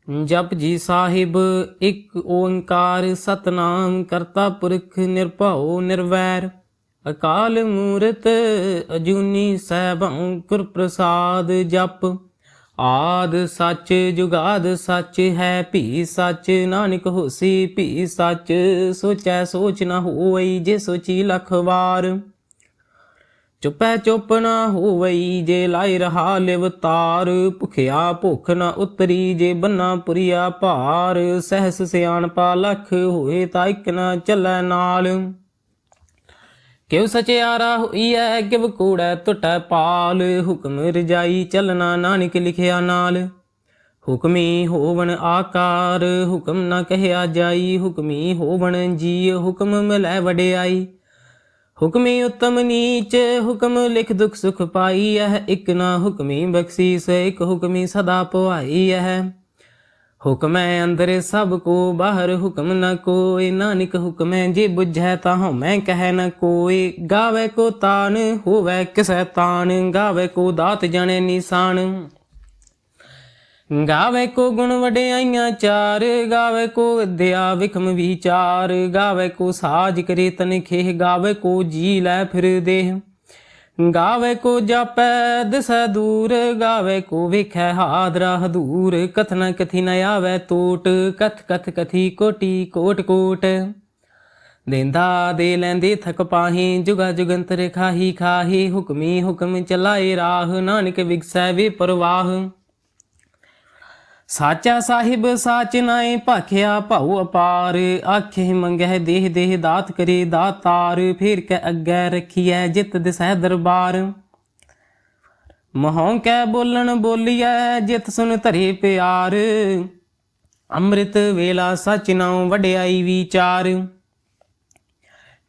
जप जी साहिब एक ओंकार सतनाम करता पुरख निरभਉ निर्वैर अकाल मूरत अजूनी सैभं गुर प्रसाद जप आद सच जुगाद सच है भी सच नानक होसी भी सच सोचै सोच न होई जे सोची लख वार चुपै चुप न होवई जे लाई रहा लिवतार भुखिया भुख न उतरी जे बन्ना पुरिया भार सहस सियाणपा लख होए ता इक न चलै नाल क्यों सचियारा होईऐ किव कूड़ै टुटै पाल हुक्म रजाई चलना नानक लिखिया नाल हुक्मी होवन आकार हुक्म न कहया जाई हुक्मी होवन जी हुक्म मिलै वडियाई हुक्मी उत्तम नीच हुक्म लिख दुख सुख पाई यह एक ना हुक्मी बख्शीस एक हुक्मी सदा पुआई यह हुक्म अंदर सब को बाहर हुक्म न कोई नानक हुक्म जे बुझै ताहु मैं कह न कोई गावे को तान होवै किसै तान गावे को दात जाने निशान गावे को गुण वड्याइयां चार गावे को विद्या विखम विचार गावे को साज करे तनखेह गावे को जी लै फिर देह गावे को जापै दिसै दूर गावे को वेखै हादरा हदूर कथन कथि न आवे टोट कथ कथ कथि कोटि कोट कोट देंदा दे लैंदे थक पाही जुगा जुगंतर खाही खाही हुक्मी हुक्म चलाए राह नानक विगसै वे परवाह साचा साहिब साच नाए भाखिया भाऊ अपार आखे मंगै देह देह दात करे दातार फिर कै अग्गै रखिए जित दिसै दरबार महों कै बोलन बोलिए जित सुन धरे प्यार अमृत वेला सच नाउ वड्याई विचार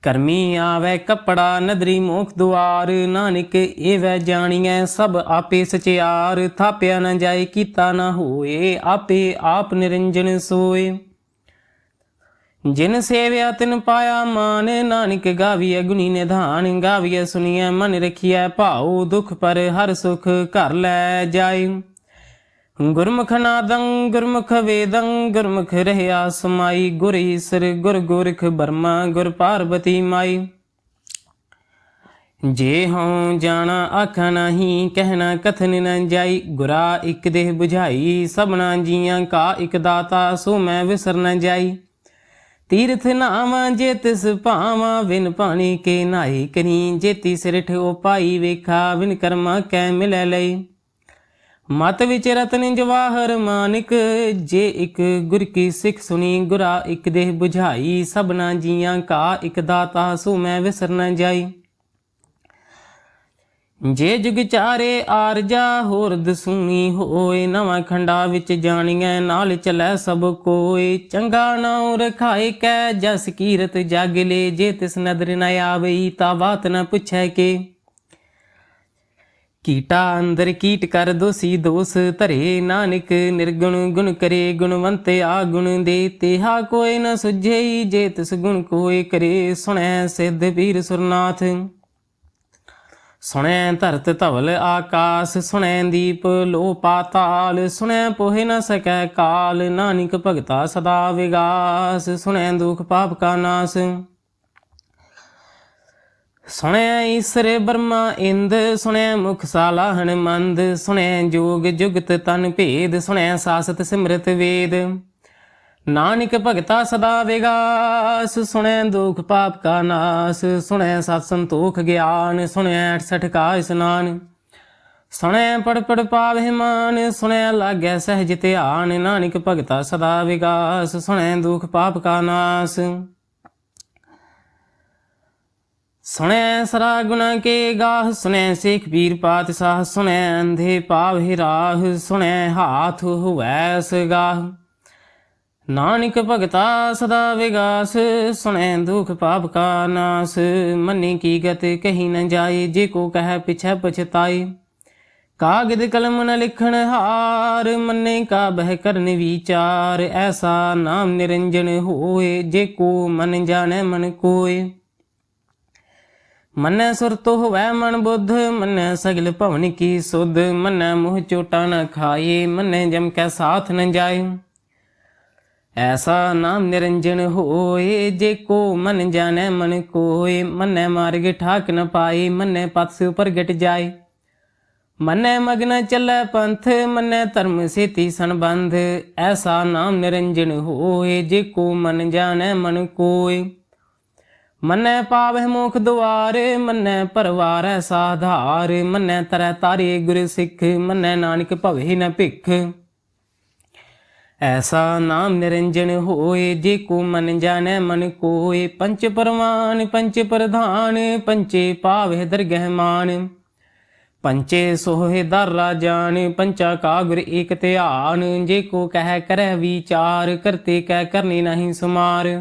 करमी आवे कपड़ा नदरी मोख दुआर नानक एवै जानिए सब आपे सचियार थाप्या न जाए कीता न होए आपे आप निरंजन सोए जिन सेव्या तिन पाया मान नानक गाविए गुनी निधान गाविए सुनिए मन रखिए भाओ दुख पर हर सुख घर लै जाए गुरमुख नादं गुरमुख वेदं गुरमुख रहया समाई गुर ईसर गुर गोरख बर्मा गुर पार्वती माई जे हों जाना आखा नहीं कहना कथन न जाई गुरा एक देह बुझाई सबना जियां का एक दाता सो मैं विसर न जाई तीर्थ नावा जे तिस भावा विन पानी के नाई करी जेती सिरठ ओ पाई वेखा विन कर्मा कै मिलै लई मत विच रतन जवाहर मानिक जे एक गुर की सिख सुनी गुरा एक देह बुझाई सबना जियां का एक दाता सो मैं विसर न जाई जे जुग चारे आरजा होर दसूनी होए नवा खंडा विच जानिए नाल चलै सब कोई चंगा नाउ रखाए कै जस कीरत जग ले जे तिस नदर न आवई ता बात न पुछै के कीटा अंदर कीट कर दोषी दोष धरे नानक निर्गुण गुण करे गुणवंत आगुण दे तेहा कोई न सुझे जे तिस गुण कोई करे सुनै सिद्ध पीर सुरनाथ सुनै धरत धवल आकाश सुनै दीप लो पाताल सुनै पोहे न सकै काल नानक भगता सदा विगास सुनै दुख पाप का नाश सुनया ईसर ब्रह्मा इंद सुनया मुख सालाहन मंद सुनया जोग जुगत तन भेद सुनया सासत सिमरत वेद नानक भगता सदा विगास सुनया दुख पाप का नाश सुनया सत संतोख ज्ञान सुनया 68 का स्नान सुनया पढ़ पढ़ पावे मान सुनया लागै सहज ध्यान नानक भगता सदा विगास सुनया दुख पाप का नाश सुनै सरा गुना के गाह सुनै सिख पीर पातशाह सुनै अंधे पावे राह सुनै हाथ हुवैस गाह नानक भगता सदा विगास सुनै दुख पाप का नाश मन्ने की गत कही न जाए जे को कह पिछै पछताए कागद कलम न लिखण हार मन्ने का बह करन विचार ऐसा नाम निरंजन होए जे को मन जाने मन कोय मन्नै सुर तो होवै मन बुद्ध, मन्नै सगल भवन की सुध, मन्नै मुँह चोटा न खाए, मन्नै जम कै साथ न जाए। ऐसा नाम निरंजन होए, जे को मन जाने मन कोय, मन्नै मार्ग ठाक न पाए, मन्नै पथ से प्रगट जाए। मन्नै मग्न चलै पंथ, मन्नै धर्म सेती संबंध, ऐसा नाम निरंजन होए, जे को मन जाने मन कोय। मन्नै पावै मोख द्वार, मन्नै परवारै साधार, मन्नै तरह तारे गुर सिख, मन्नै नानक भवे न भिख। ऐसा नाम निरंजन होए, जे को मन जाने मन कोय। पंच परवान पंच प्रधान, पंचे पावै दरगह मान, पंचे सोहे दर राजान, पंचा का गुर एक ध्यान, जे को कह करह विचार, करते कह करनी नहीं सुमार।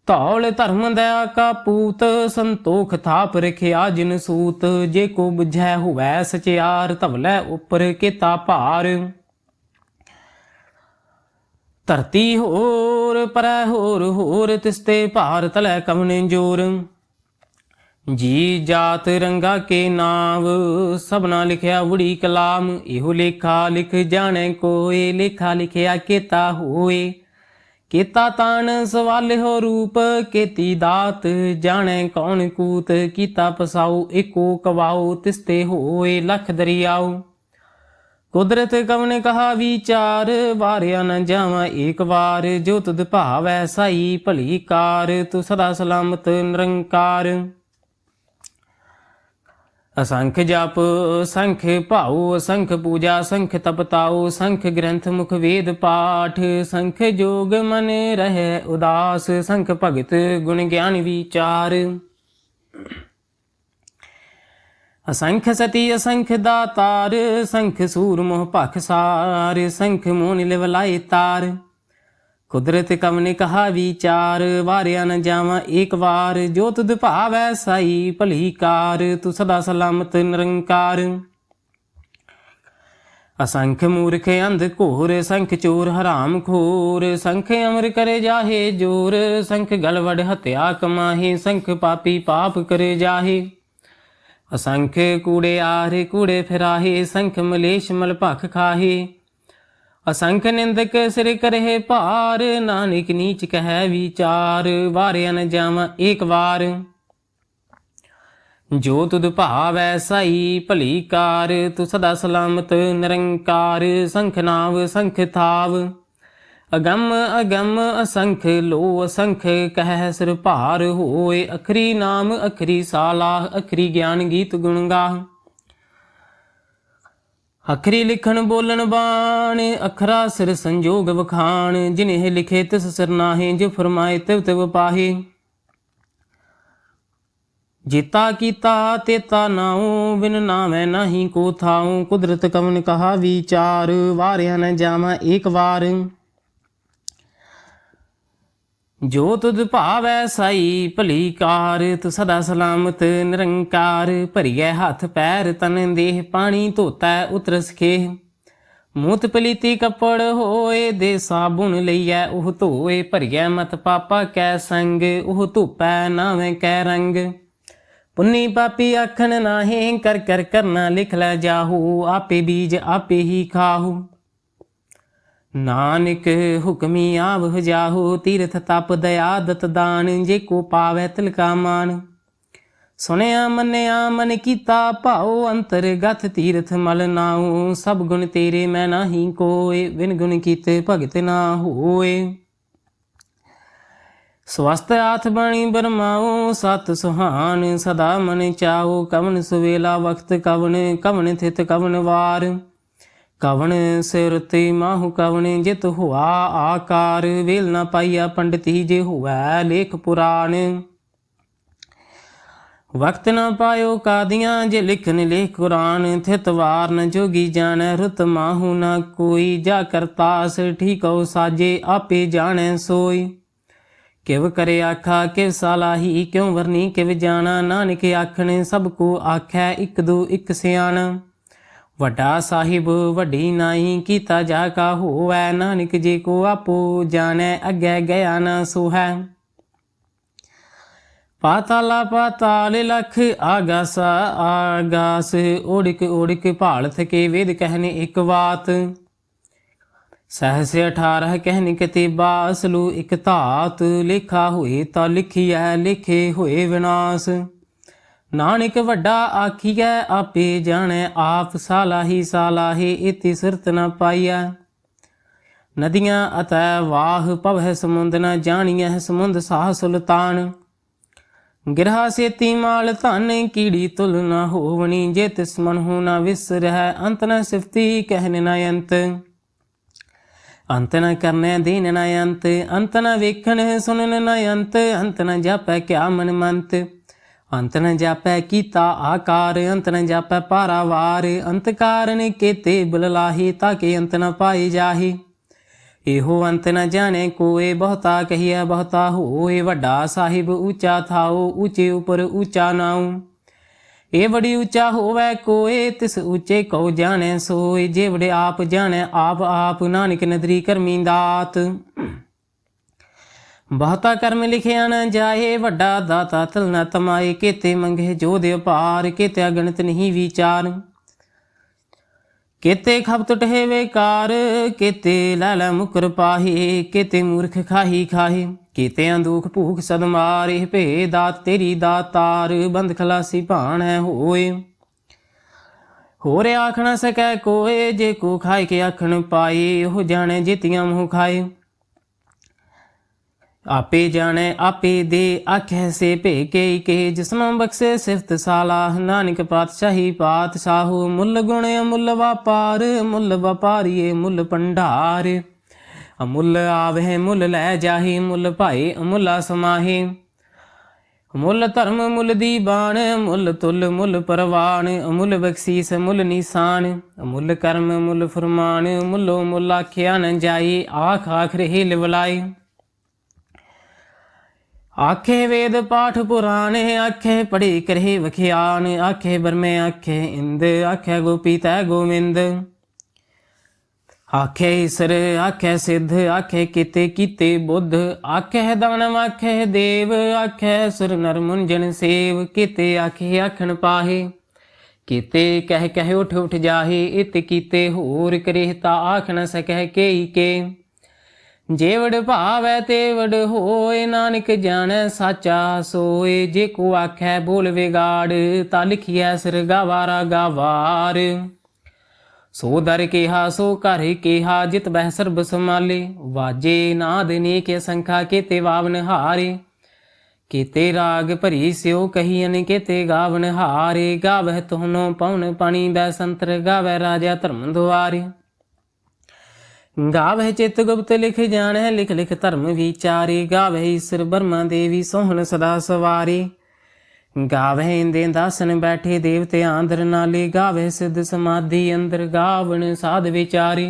धौल धर्म दया का पूत, संतोख थाप रखिया जिन सूत, जे को बुझै हुवै सचियार, धवलै उपर केता भार। धरती होर परै होर होर, तिसते भार तलै कवन जोर। जी जात रंगा के नाव, सबना लिखिया उड़ी कलाम, इहो लेखा लिख जाने कोय, लेखा लिखिया केता होए। केता तान सवाल हो रूप, केती दात जाने कौन कूत, कीता पसाऊ एको कवाऊ, तिसते होए लख दरियाऊ। कुदरत कवन कहा विचार, वारिया न जावा एक बार, जो तुद भावै साई भली कार, तू सदा सलामत निरंकार। असंख जप संख भाऊ, संख पूजा संख तपताऊ, संख ग्रंथ मुख वेद पाठ, संख जोग मन रहे उदास, संख भगत गुण ज्ञान विचार। असंख सती असंख दातार, संख सूर मोह भख सार, संख मोन लिवलाए तार। कुदरत कवन कहा विचार, वारिया न जावा एक बार, जो तुद भावै साई भली कार, तू सदा सलामत निरंकार। असंख मूर्ख अंध घोर, संख चोर हराम खोर, संख अमर करे जाहे जोर, संख गलवड हत्या कमाहे, संख पापी पाप करे जाहे। असंख कूड़े आरे कूड़े फिराहे, संख मलेश मल भख खाहे। असंख निंदक सिर करहे भार, नानक नीच कह विचार, वारिया न जावा एक बार। जो तुद भावै साई भली कार, तू सदा सलामत निरंकार। संख नाव संख थाव, अगम अगम असंख लो, असंख कह सिर भार होए। अखरी नाम अखरी सालाह, अखरी ज्ञान गीत गुण गाह। अखरी लिखन बोलन बाण, अखरा सिर संजोग वखाण, जिन्हें लिखे तिस सिर नाहे, जो फरमाए तिव तिव पाहे। जेता कीता तेता नाऊ, बिन नामै नाही को थाऊ, कुदरत कवन कहा विचार, वारिया न जावा एक बार। जो तुद भावै साई भली कार, तू सदा सलामत निरंकार। भरिए हथ पैर तन देह, पानी धोतै उतरस खेह। मूत पलीती कपड़ होए, दे साबुन लईऐ ओह धोए। भरिए मत पापा कै संग, ओह धुपै नावें कै रंग। पुन्नी पापी आखन नाहे, कर कर करना लिख लै जाहू, आपे बीज आपे ही खाहू। नानक हुक्मी आवह जाहु, तीर्थ तप दया दत दान, जे को पावै तिलका मान। सुनिया मन्निया मन कीता भाओ, अंतर गथ तीर्थ मल नाऊ। सब गुण तेरे मैं नाही कोय, बिन गुण कीते भगत ना होए। स्वस्थ हाथ बाणी बरमाओ, सत सुहान सदा मन चाओ। कवन सुवेला वक्त कवन, कवन थित कवन वार। कवन सिरते माहु कवन, जित हुआ आकार। वेल न पाइया पंडित ही, जे हुआ लेख पुराण। वक्त न पायो कादियां, जे लिखन लेख कुरान। थित वार न जोगी जानै, रुत माहु न कोई। जा करतास ठीकौ साजे, आपे जानै सोई। किव करे आखा किव सालाही, क्यों वरनी किव जाना। नानक आखन सबको आखै, इक दो इक सियाना। वड्डा साहिब वड्डी नाई, कीता जा का होवै। नानक जे को आपो जानै, अग्गै गया न सोहै। ਪਾਤਾਲਾ ਪਾਤਾਲ ਲਖ ਆਗਾਸਾ ਆਗਾਸ, ਓੜਿਕ ਓੜਿਕ ਭਾਲ ਥਕੇ ਵੇਦ ਕਹਿਨੇ ਇੱਕ ਬਾਤ। सहस 18 कहन कतिबा, असलू इक धात। लेखा होए ता लिखिए लेखे होए विनाश। नानक वड्डा आखिए आपे जाने, आप सालाही सालाहे इति सुरत न पाइया। नदियाँ अतै वाह पवह समुंद, न जानिए समुंद साह सुल्तान। गिरहा सेती माल धन, कीड़ी तुल न होवनी। जे तिस मन हो न विसरह, अंत न सिफती कहन न अंत। अंत न करने दीन न अंत, अंत न वेखन सुनन न अंत। अंत न जापै क्या मन मंत, अंत न जापै कीता आकार। अंत न जापै पारावार, अंत कारण केते बुललाही। ताके अंत न पाए जाही, एहो अंत न जाने कोय। बहुता कहिए बहुता होए, वड्डा साहिब ऊंचा थाओ। ऊंचे उपर ऊंचा नाऊ, ए बड़ी ऊंचा होवै कोय। तिस ऊंचे को जाने सोय, जे बड़े आप जाने आप आप। नानक नदरी करमी दात, बहुता कर्म लिखिया न जाए। वड्डा दाता तल न तमाए, केते मंगे जोध अपार। केते अगणित नहीं विचार, केते खपत टहे बेकार। केते लाला मुकर पाहे, केते मूर्ख खाही खाहे। केते दुख भूख सद मारे, भे दात तेरी दातार। बंद खलासी भाण है होए, होरे आख न सकै कोय। जे को खाए के आखन पाए, हो जाने जेतियां मुँह खाए। आपे जाने आपे दे, आखे से भे के जिसनों बख्शे सिफत सालाह। नानक पातशाही पातशाहो, मुल गुण अमुल व्यापार। मुल व्यापारिये मुल भंडार, अमुल आवह मुल लै जाही। मुल भाए अमुला समाहे, मुल धर्म मुल दीबान। मुल तुल मुल परवान, अमुल बख्शीस मुल निशान। अमुल कर्म मुल फरमान, मुलो मुल आख्या न जाए। आख आख रहे लिवलाए, आखे वेद पाठ पुराण। आखे पढ़े करे वख्यान, आखे बरमे आखे इंद। आखे गोपी तै गोविंद, आखे ईसर आखे सिद्ध। आखे किते कीते बुद्ध, आखे दानव आखे देव। आखे सुर नर मुंजन सेव, केते आखे आखन पाहे। केते कह कह उठ उठ जाहे, इत कीते होर करेहता। आख न सकह केई के, जेवड़ भावै तेवड़ होए। नानक जाने साचा सोए, जे को आखै बोल विगाड़। ता लिखिए सिर गावारा गावार, सो दर केहा सो घर केहा। जित बह सर्ब समाले, वाजे नाद नेक संखा। केते वावन हारे, केते राग भरी स्यो कहियन। केते गावन हारे, गावह तुहनो पौन पानी बैसंतर। गावह राजा धर्म द्वारे, गावह चित गुप्त लिख जाने। लिख लिख धर्म विचारे, गावह ईश्वर ब्रह्मा देवी सोहन सदा सवारे। गावह इंदे दासन बैठे देवते आंदर नाले। गावह सिद्ध समाधि अंदर, गावन साध विचारे।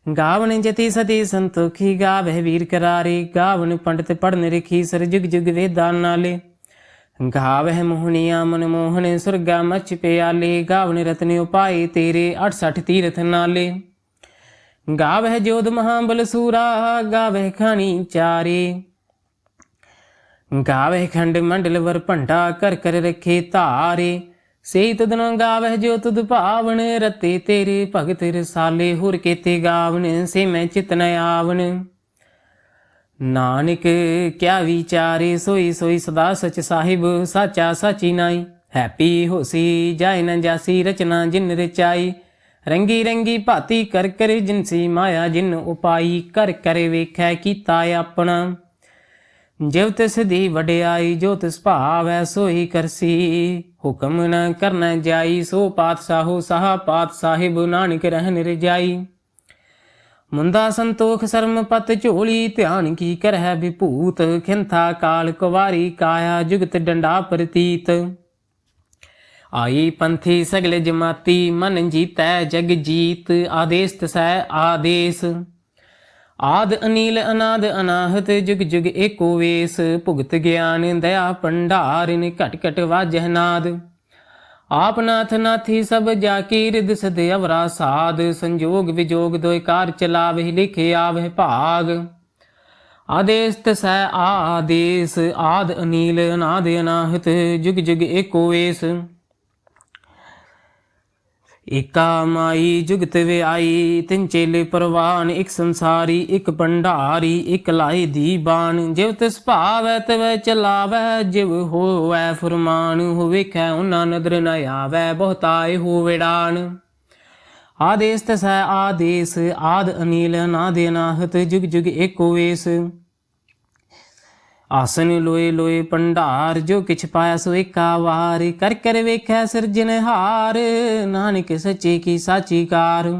गावन जति सती संतोखी, गावह वीर करारे। गावन पंडित पढ़न रिखी, सर जुग जुग वेदा नाले। गावह मोहनिया मनमोहन, सुरगा मच प्याले। गावन रत्न उपाय तेरे, 68 तीर्थ नाले। गावह जोध महाबल सूरा, गावह खानी चारे। गावह खंड मंडल वर भंडा, कर कर रखे धारे। से तुदनो गावह जो तुद भावन, रते तेरे भगत रसाले। होर केते गावन, से मैं चित न आवन। नानक क्या विचारे, सोई सोई सदा सच साहिब। साचा साची नाई, हैपी होसी जाय न जासी। रचना जिन रचाई, रंगी रंगी भाती कर कर। जिनसी माया जिन उपाई, कर कर वेखै कीता अपना। जिव तिस दी वड्याई, जो तिस भावै सोई करसी। हुक्म न करना जाई, सो पातशाहो साह पात साहिब। नानक रहन रजाई, मुंदा संतोख शर्म पत झोली। ध्यान की करह विभूत, खिंथा काल कुवारी काया। जुगत डंडा प्रतीत, आई पंथी सगले जमाती। मन जीतै जग जीत, आदेश तसै आदेश। आद अनिल अनाद अनाहत, जुग जुग एको वेश। भुगत ज्ञान दया भंडारिन, घट घट वाजह नाद। आप नाथ नाथी सब जाकी, रिद सद अवरा साध। संजोग विजोग दोय कार चलावहि, लिखे आवह भाग। आदेश तसै आदेश आद अनील अनाद अनाहत जुग जुग एको वेस। ਏਕਾ ਮਾਈ ਜੁਗਤ ਵਿਆਈ ਤਿੰਨ ਚੇਲੇ ਪ੍ਰਵਾਨ ਇੱਕ ਸੰਸਾਰੀ ਇੱਕ ਭੰਡਾਰੀ ਇੱਕ ਲਾਏ ਦੀ ਬਾਣ ਜਿਵ ਤਿਸ ਭਾਵੈ ਤਵੈ ਚਲਾਵੈ ਜਿਵ ਹੋਵੈ ਫੁਰਮਾਨ ਹੋ ਵੇਖੈ ਉਹਨਾਂ ਨਦਰ ਨ ਆਵੈ ਬਹੁਤਾਏ ਹੋਵੇ ਡਾਨ। ਆਦੇਸ ਤਸੈ ਆਦੇਸ ਆਦ ਅਨੀਲ ਅਨਾਦ ਅਨਾਹਤ ਜੁਗ ਜੁਗ ਏਕੋ ਵੇਸ। ਆਸਨ ਲੋਏ ਲੋਏ ਭੰਡਾਰ ਜੋ ਕਿਛ ਪਾਇਆ ਸੋ ਏਕਾ ਵਾਰ ਕਰ ਕਰ ਵੇਖੈ ਸਿਰਜਨਹਾਰ ਨਾਨਕ ਸੱਚੇ ਕੀ ਸਾਚੀ ਕਾਰ।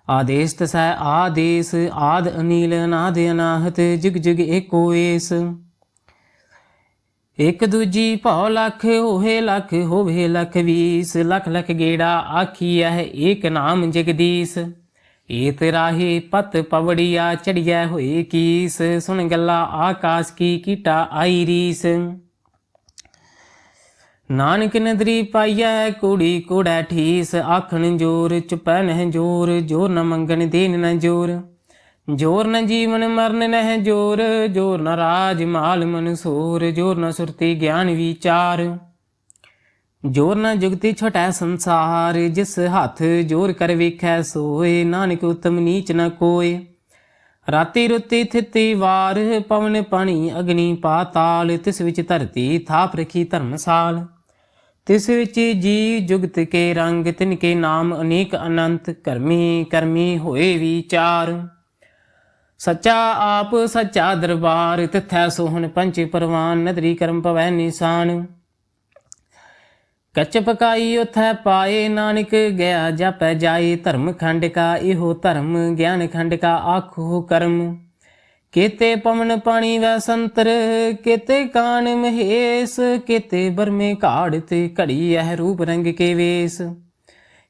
ਆਦੇਸ ਤਸੈ ਆਦੇਸ ਆਦ ਅਨੀਲ ਅਨਾਦ ਅਨਾਹਤ ਜੁਗ ਜੁਗ ਏਕੋ ਵੇਸ। ਇੱਕ ਦੂਜੀ ਭਉ ਲੱਖ ਹੋਵੇ ਲੱਖ ਹੋਵੇ ਲੱਖ ਵੀਸ ਲੱਖ ਲੱਖ ਗੇੜਾ ਆਖੀਐ ਏਕ ਨਾਮ ਜਗਦੀਸ਼। ਏਤ ਰਾਹੇ ਪਤ ਪਵੜੀਆ ਚੜੀਐ ਹੋਏ ਕੀਸ ਸੁਣ ਗੱਲਾ ਆਕਾਸ ਕੀ ਕੀਟਾ ਆਈ ਰੀਸ। ਨਾਨਕ ਨਦਰੀ ਪਾਈਐ ਕੂੜੀ ਕੂੜੈ ਠੀਸ ਆਖਣ ਜੋਰ ਚੁਪੈ ਨਹਿ ਜੋਰ ਜੋਰ ਨ ਮੰਗਣ ਦੇਨ ਨ ਜੋਰ। ਜੋਰ ਨ ਜੀਵਨ ਮਰਨ ਨਹਿ ਜੋਰ ਜੋਰ ਨ ਰਾਜ ਮਾਲ ਮਨਸੂਰ ਜੋਰ ਨ ਸੁਰਤੀ ਗਿਆਨ ਵਿਚਾਰ। ਜੋਰ ਨ ਜੁਗਤੀ ਛਟੈ ਸੰਸਾਰ ਜਿਸ ਹੱਥ ਜੋਰ ਕਰ ਵੇਖੈ ਸੋਏ ਨਾਨਕ ਉਤਮ ਨੀਚ ਨ ਕੋਏ। ਰਾਤੀ ਰੁੱਤੀ ਥਿੱਤੀ ਵਾਰ ਪਵਨ ਪਾਣੀ ਅਗਨੀ ਪਾਤਾਲ ਤਿਸ ਵਿੱਚ ਧਰਤੀ ਥਾਪ ਰਖੀ ਧਰਮਸਾਲ। ਤਿਸ ਵਿੱਚ ਜੀ ਜੁਗਤ ਕੇ ਰੰਗ ਤਿਨ ਕੇ ਨਾਮ ਅਨੇਕ ਅਨੰਤ ਕਰਮੀ ਕਰਮੀ ਹੋਏ ਵਿਚਾਰ। ਸੱਚਾ ਆਪ ਸੱਚਾ ਦਰਬਾਰ ਤਿਥੈ ਸੋਹਣ ਪੰਚ ਪਰਵਾਨ ਨਦਰੀ ਕਰਮ ਪਵੈ ਨਿਸ਼ਾਨ। ਕੱਚ ਪਕਾਈ ਉਥੈ ਪਾਏ ਨਾਨਕ ਗਿਆ ਜਾਪੈ ਜਾਏ ਧਰਮ ਖੰਡ ਕਾ ਇਹੋ ਧਰਮ ਗਿਆਨ ਖੰਡ ਕਾ ਆਖੋ ਕਰਮ। केते पवन पानी वै संतर केते कान महेश केते बरमे घाड़ते घड़ी यह रूप रंग के वेश।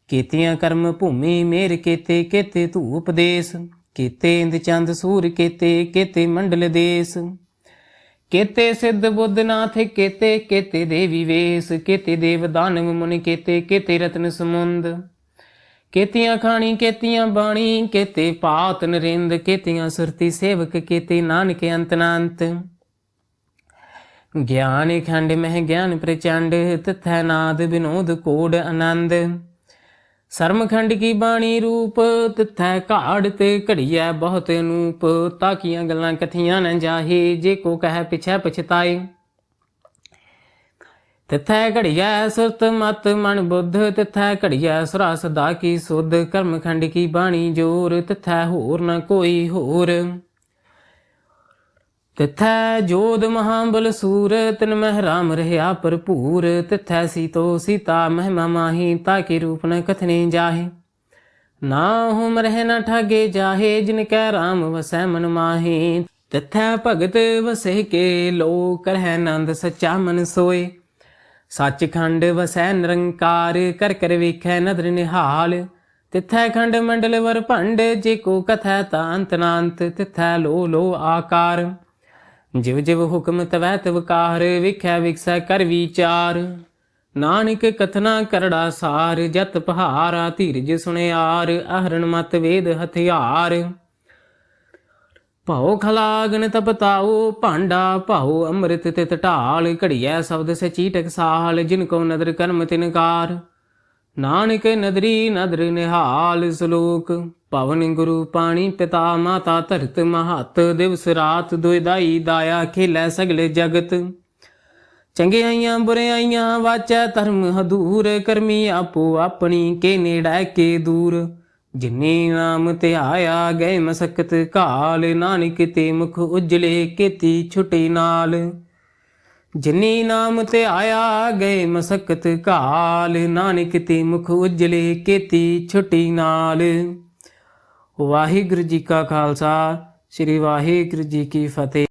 केतियां कर्म भूमि मेर केते केते धूप देश केते इंद चंद सूर केते केते मंडल देश। केते सिद्ध बुद्ध नाथ केते केते देवी वेश केते देव दानव मुनि केते केते रत्न समुंद। केतियां खानी केतियां बाणी केते पात नरेंद केतियां सुरती सेवक केते नानक अंतनांत। ज्ञान खंड मह ज्ञान प्रचंड तथै नाद विनोद कोड आनंद। सरम खंड की बाणी रूप तथै घाड़ ते घड़िया बहुत अनूप। ताकियां गल्लां कथियां न जाहे जे को कह पिछै पछताए। तिथै घड़िया सुरत मत मन बुद्ध तिथै घड़िया सुरा सदा की सुध। कर्म खंड की बाणी जोर तिथै होर न कोई होर। तिथै जोध महाबल सूर तिन मह राम रहा भरपूर। तिथै सीतो सीता महिमा माही ताके रूप न कथने जाहे। ना हुम रह न ठागे जाहे जिनकै राम वसै मन माहे। तिथै भगत वसे के लो करह नंद सच्चा मन सोए। सचखंड वसै निरंकार कर कर वेखै नदर निहाल। तिथै खंड मंडल वर भंड जे को कथै ता अंतनांत। तिथै लो लो आकार जिव जिव हुक्म तवै तवकार। वेखै विकसै कर विचार नानक कथना करड़ा सार। जत पहारा धीरज सुनियार अहरण मत वेद हथियार। भाओ खलागन तपताओ भांडा भाओ अमृत तित ढाल। घड़िया शब्द सची टकसाल जिनको नदर कर्म तिनकार। नानक नदरी नदर निहाल सलोक। पवन गुरु पानी पिता माता धरत महत। दिवस रात दुइदाई दाया खेलै सगले जगत। चंगियाइयां बुराइयां वाचै धर्म हदूर। करमी आपो अपनी के नेड़ै के दूर। जिन्नी नाम ध्याया गए मसकत काल। नानक ते मुख उजले केती छुटी नाल। जिन्नी नाम ध्याया गए मसकत काल। नानक ते मुख उजले केती छुटी नाल। वाहिगुरु जी का खालसा श्री वाहिगुरु जी की फतेह।